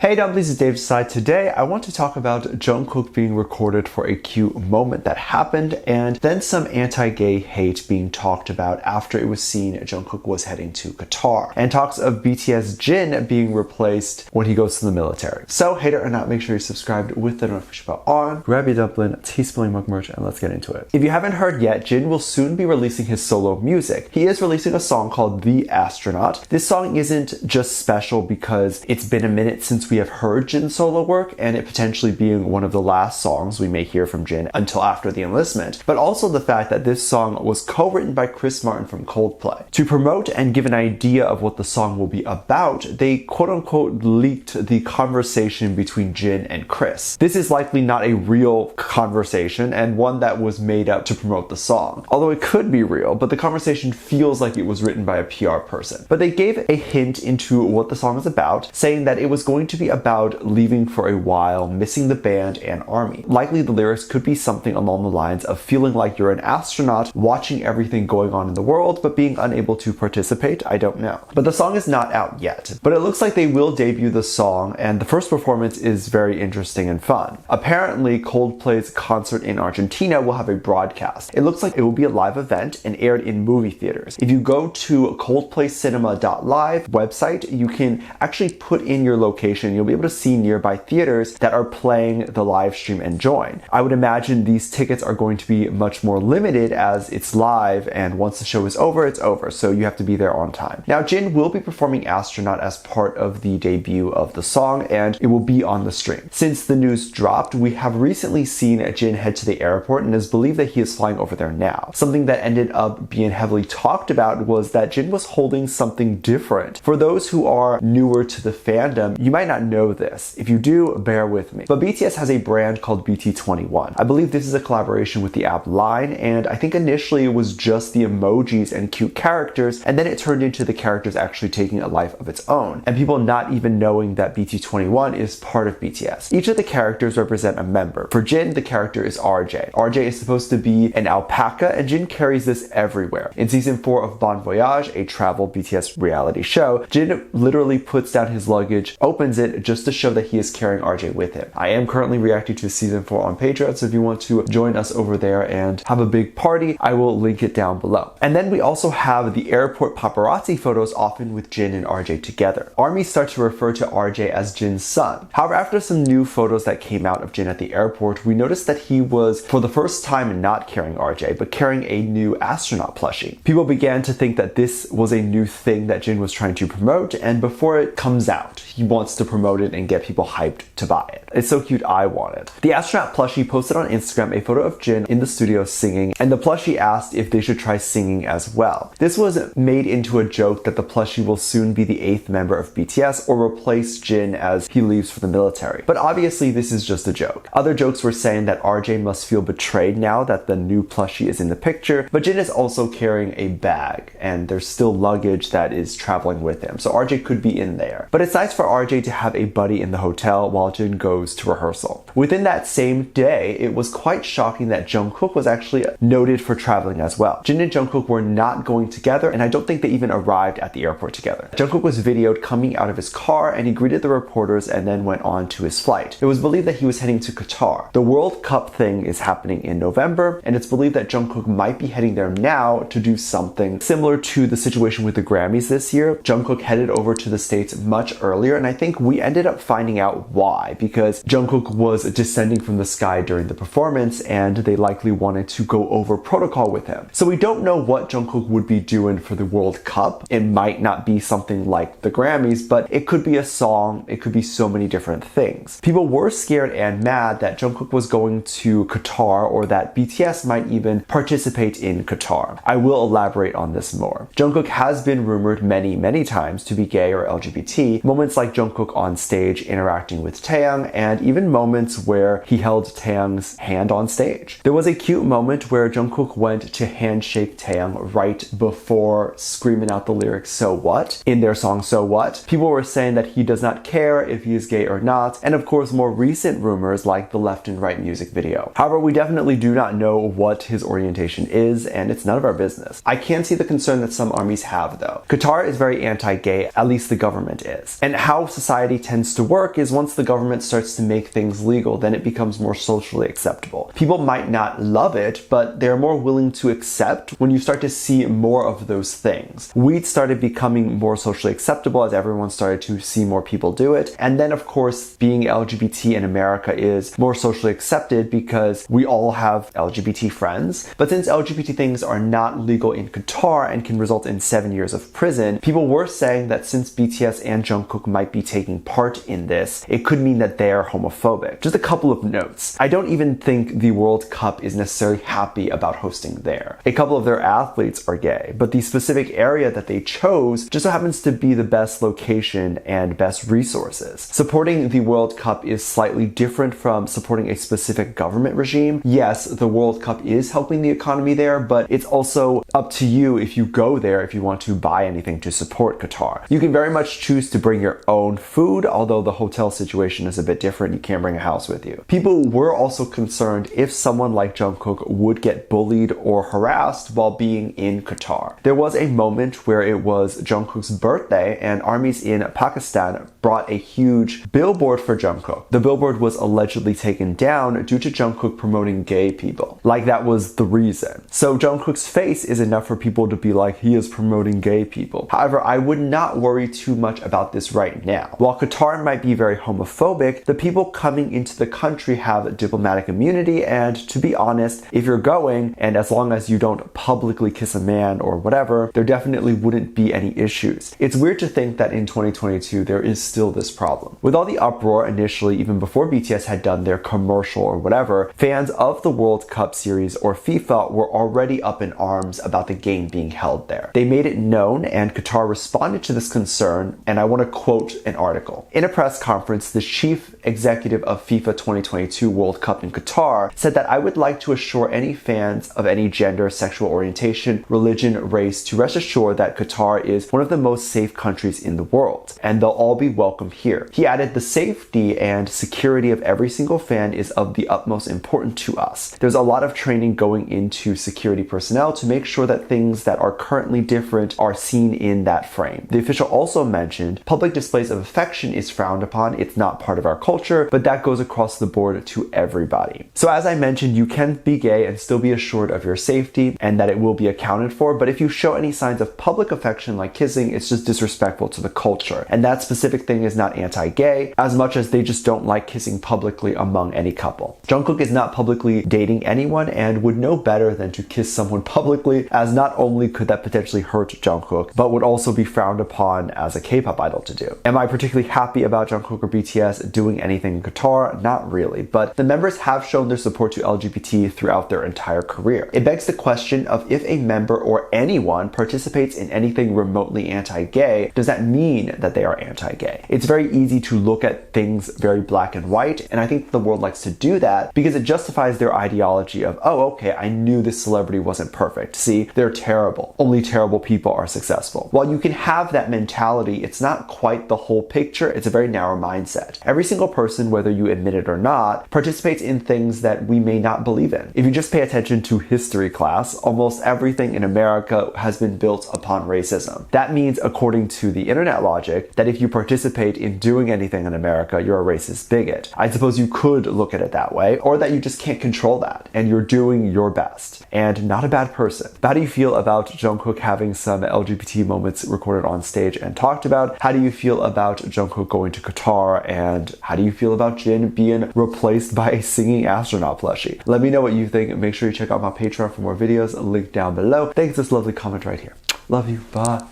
Hey dumplies, it's Dave Side. Today I want to talk about Jungkook being recorded for a cute moment that happened, and then some anti-gay hate being talked about after it was seen Jungkook was heading to Qatar, and talks of BTS Jin being replaced when he goes to the military. So hater or not, make sure you're subscribed with the notification bell on, grab your dumpling, tea-spilling mug merch, and let's get into it. If you haven't heard yet, Jin will soon be releasing his solo music. He is releasing a song called The Astronaut. This song isn't just special because it's been a minute since we have heard Jin's solo work, and it potentially being one of the last songs we may hear from Jin until after the enlistment, but also the fact that this song was co-written by Chris Martin from Coldplay. To promote and give an idea of what the song will be about, they quote-unquote leaked the conversation between Jin and Chris. This is likely not a real conversation and one that was made up to promote the song, although it could be real, but the conversation feels like it was written by a PR person. But they gave a hint into what the song is about, saying that it was going to be about leaving for a while, missing the band and army. Likely the lyrics could be something along the lines of feeling like you're an astronaut, watching everything going on in the world, but being unable to participate. I don't know. But the song is not out yet. But it looks like they will debut the song, and the first performance is very interesting and fun. Apparently, Coldplay's concert in Argentina will have a broadcast. It looks like it will be a live event and aired in movie theaters. If you go to coldplaycinema.live website, you can actually put in your location. You'll be able to see nearby theaters that are playing the live stream and join. I would imagine these tickets are going to be much more limited as it's live, and once the show is over, it's over, so you have to be there on time. Now, Jin will be performing Astronaut as part of the debut of the song, and it will be on the stream. Since the news dropped, we have recently seen Jin head to the airport, and is believed that he is flying over there now. Something that ended up being heavily talked about was that Jin was holding something different. For those who are newer to the fandom, you might not know this. If you do, bear with me. But BTS has a brand called BT21. I believe this is a collaboration with the app Line, and I think initially it was just the emojis and cute characters, and then it turned into the characters actually taking a life of its own, and people not even knowing that BT21 is part of BTS. Each of the characters represent a member. For Jin, the character is RJ. RJ is supposed to be an alpaca, and Jin carries this everywhere. In season 4 of Bon Voyage, a travel BTS reality show, Jin literally puts down his luggage, opens it just to show that he is carrying RJ with him. I am currently reacting to season 4 on Patreon, so if you want to join us over there and have a big party, I will link it down below. And then we also have the airport paparazzi photos, often with Jin and RJ together. ARMY start to refer to RJ as Jin's son. However, after some new photos that came out of Jin at the airport, we noticed that he was, for the first time, not carrying RJ, but carrying a new astronaut plushie. People began to think that this was a new thing that Jin was trying to promote, and before it comes out, he wants to promote it and get people hyped to buy it. It's so cute, I want it. The astronaut plushie posted on Instagram a photo of Jin in the studio singing, and the plushie asked if they should try singing as well. This was made into a joke that the plushie will soon be the 8th member of BTS or replace Jin as he leaves for the military. But obviously this is just a joke. Other jokes were saying that RJ must feel betrayed now that the new plushie is in the picture, but Jin is also carrying a bag, and there's still luggage that is traveling with him, so RJ could be in there. But it's nice for RJ to have a buddy in the hotel while Jin goes to rehearsal. Within that same day, it was quite shocking that Jung Kook was actually noted for traveling as well. Jin and Jung Kook were not going together, and I don't think they even arrived at the airport together. Jung Kook was videoed coming out of his car, and he greeted the reporters and then went on to his flight. It was believed that he was heading to Qatar. The World Cup thing is happening in November, and it's believed that Jung Kook might be heading there now to do something similar to the situation with the Grammys this year. Jung Kook headed over to the States much earlier, and I think we ended up finding out why, because Jungkook was descending from the sky during the performance, and they likely wanted to go over protocol with him. So we don't know what Jungkook would be doing for the World Cup. It might not be something like the Grammys, but it could be a song, it could be so many different things. People were scared and mad that Jungkook was going to Qatar, or that BTS might even participate in Qatar. I will elaborate on this more. Jungkook has been rumored many times to be gay or LGBT. Moments like Jungkook on stage interacting with Taeyang, and even moments where he held Taeyang's hand on stage. There was a cute moment where Jungkook went to handshake Taeyang right before screaming out the lyrics "So what?" in their song "So What?". People were saying that he does not care if he is gay or not, and of course more recent rumors like the Left and Right music video. However, we definitely do not know what his orientation is, and it's none of our business. I can see the concern that some armies have though. Qatar is very anti-gay, at least the government is. And how society society tends to work is once the government starts to make things legal, then it becomes more socially acceptable. People might not love it, but they're more willing to accept when you start to see more of those things. Weed started becoming more socially acceptable as everyone started to see more people do it. And then, of course, being LGBT in America is more socially accepted because we all have LGBT friends. But since LGBT things are not legal in Qatar and can result in 7 years of prison, people were saying that since BTS and Jungkook might be taking part in this, it could mean that they are homophobic. Just a couple of notes. I don't even think the World Cup is necessarily happy about hosting there. A couple of their athletes are gay, but the specific area that they chose just so happens to be the best location and best resources. Supporting the World Cup is slightly different from supporting a specific government regime. Yes, the World Cup is helping the economy there, but it's also up to you if you go there if you want to buy anything to support Qatar. You can very much choose to bring your own food, although the hotel situation is a bit different. You can't bring a house with you. People were also concerned if someone like Jungkook would get bullied or harassed while being in Qatar. There was a moment where it was Jungkook's birthday and armies in Pakistan brought a huge billboard for Jungkook. The billboard was allegedly taken down due to Jungkook promoting gay people. Like that was the reason. So Jungkook's face is enough for people to be like, he is promoting gay people. However, I would not worry too much about this right now. While Qatar might be very homophobic, the people coming into the country have diplomatic immunity, and to be honest, if you're going, and as long as you don't publicly kiss a man or whatever, there definitely wouldn't be any issues. It's weird to think that in 2022 there is still this problem. With all the uproar initially, even before BTS had done their commercial or whatever, fans of the World Cup Series or FIFA were already up in arms about the game being held there. They made it known, and Qatar responded to this concern, and I want to quote an article. In a press conference, the chief executive of FIFA 2022 World Cup in Qatar said that I would like to assure any fans of any gender, sexual orientation, religion, race to rest assured that Qatar is one of the most safe countries in the world, and they'll all be welcome here. He added, the safety and security of every single fan is of the utmost importance to us. There's a lot of training going into security personnel to make sure that things that are currently different are seen in that frame. The official also mentioned public displays of affection is frowned upon. It's not part of our culture, but that goes across the board to everybody. So as I mentioned, you can be gay and still be assured of your safety and that it will be accounted for, but if you show any signs of public affection like kissing, it's just disrespectful to the culture. And that specific thing is not anti-gay as much as they just don't like kissing publicly among any couple. Jungkook is not publicly dating anyone and would know better than to kiss someone publicly, as not only could that potentially hurt Jungkook, but would also be frowned upon as a K-pop idol to do. Am I particularly happy about Jungkook or BTS doing anything in Qatar? Not really, but the members have shown their support to LGBT throughout their entire career. It begs the question of if a member or anyone participates in anything remotely anti-gay, does that mean that they are anti-gay? It's very easy to look at things very black and white, and I think the world likes to do that because it justifies their ideology of, oh, okay, I knew this celebrity wasn't perfect. See, they're terrible. Only terrible people are successful. While you can have that mentality, it's not quite the whole picture. It's a very narrow mindset. Every single person, whether you admit it or not, participates in things that we may not believe in. If you just pay attention to history class, almost everything in America has been built upon racism. That means, according to the internet logic, that if you participate in doing anything in America, you're a racist bigot. I suppose you could look at it that way, or that you just can't control that, and you're doing your best, and not a bad person. But how do you feel about Jungkook having some LGBT moments recorded on stage and talked about? How do you feel about Jungkook going to Qatar? And how do you feel about Jin being replaced by a singing astronaut plushie? Let me know what you think. Make sure you check out my Patreon for more videos, link down below. Thanks for this lovely comment right here. Love you. Bye.